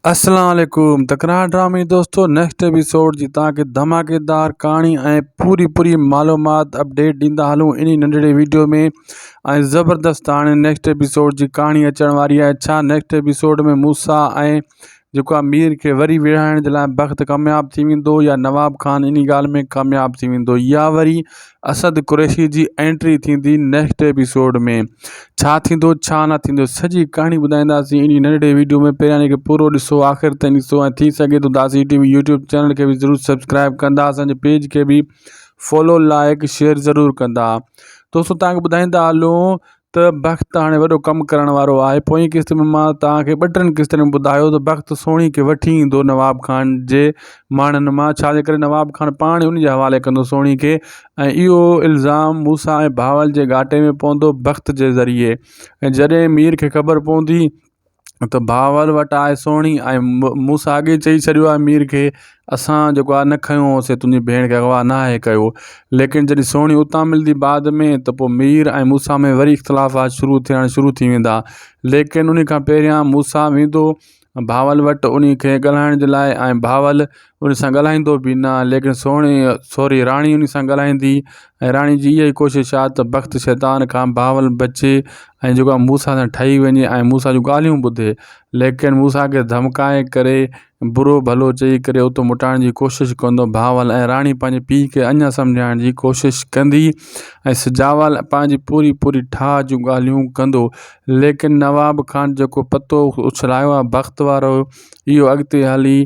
अस्सलाम वालेकुम तकरार ड्रामे दोस्तों नेक्स्ट एपिसोड जी तव्हांखे धमाकेदार कहाणी ऐं पूरी मालूमात अपडेट ॾींदा हलूं इन नंढड़े वीडियो में। ऐं ज़बरदस्त हाणे नेक्स्ट एपिसोड जी कहाणी अचण वारी आहे। छा नेक्स्ट एपिसोड में मूसा ऐं जेको आहे मीर खे वरी विढ़ाइण जे लाइ बख़्त कामयाब थी वेंदो या नवाब खान इन ॻाल्हि में कामयाब थी वेंदो या वरी असद कुरैशी जी एंट्री थींदी नेक्स्ट एपिसोड में। छा थींदो छा न थींदो सॼी कहाणी ॿुधाईंदासीं इन नंढड़े वीडियो में। पहिरियां इन खे पूरो ॾिसो आख़िर ताईं ॾिसो ऐं थी सघे तो दासी टीवी यूट्यूब चैनल के भी ज़रूर सब्सक्राइब कंदा, असांजे पेज के भी फॉलो लाइक शेयर ज़रूर कंदा। दोस्तों तव्हांखे ॿुधाईंदा हलूं त बख़्त हाणे वॾो कमु करण वारो आहे। पोइ किस्त में मां तव्हांखे 2-3 किस्तनि में ॿुधायो त बख़्त सोणी खे वठी ईंदो नवाब खान जे माण्हुनि मां, छाजे करे नवाब खान पाण उन जे हवाले कंदो सोणी खे। ऐं इहो इल्ज़ाम मूसा ऐं भावल जे घाटे में पवंदो बख़्त जे ज़रिए। ऐं जॾहिं मीर खे ख़बर पवंदी त भावल वटि आहे सोणी ऐं मूसा अॻे चई छॾियो आहे मीर खे असां जेको आहे न खयों हुओसीं तुंहिंजी भेण खे अगवा न आहे कयो। लेकिन जॾहिं सोणी उतां मिलंदी बाद में त पोइ मीर ऐं मूसा में वरी इख़्तिलाफ़ात शुरू थी वेंदा। लेकिन उन खां पहिरियां मूसा वेंदो भावल वटि उन खे ॻाल्हाइण जे लाइ ऐं भावल उन सां ॻाल्हाईंदो बि न। लेकिन सॉरी राणी उन सां ॻाल्हाईंदी ऐं राणी जी इहा ई कोशिशि आहे त बख़्त शैतान खां भावल बचे ऐं जेको आहे मूसा सां ठही वञे ऐं मूसा जूं ॻाल्हियूं ॿुधे। लेकिन मूसा खे धमकाए करे बुरो भलो चई करे उतो मुटाइण जी कोशिशि कंदो भावल। ऐं राणी पंहिंजे पीउ खे अञा सम्झाइण जी कोशिशि कंदी ऐं सिजावल पंहिंजी पूरी ठाह जूं ॻाल्हियूं कंदो। लेकिन नवाब खान जेको पतो उछलायो आहे बख़्त वारो इहो अॻिते हली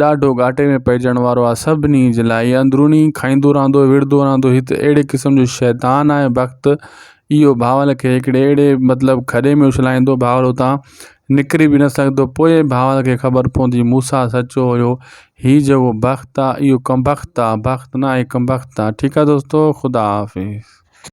ॾाढो घाटे में पइजण वारो आहे सभिनी जे लाइ। अंदरूनी खाईंदो रहंदो विढ़ंदो रहंदो। हिते अहिड़े क़िस्म जो शैतान आहे बख़्त। इहो भावल खे हिकिड़े अहिड़े मतिलबु खॾे में उछलाईंदो भावल उतां निकिरी बि न सघंदो। पोइ भावल खे ख़बर पवंदी मूसा सचो हुयो, हीउ जेको बख़्त आहे इहो कमबख़्त आहे, बख़्त न आहे कमबख़्त आहे। ठीकु आहे दोस्तों, ख़ुदा हाफ़िज़।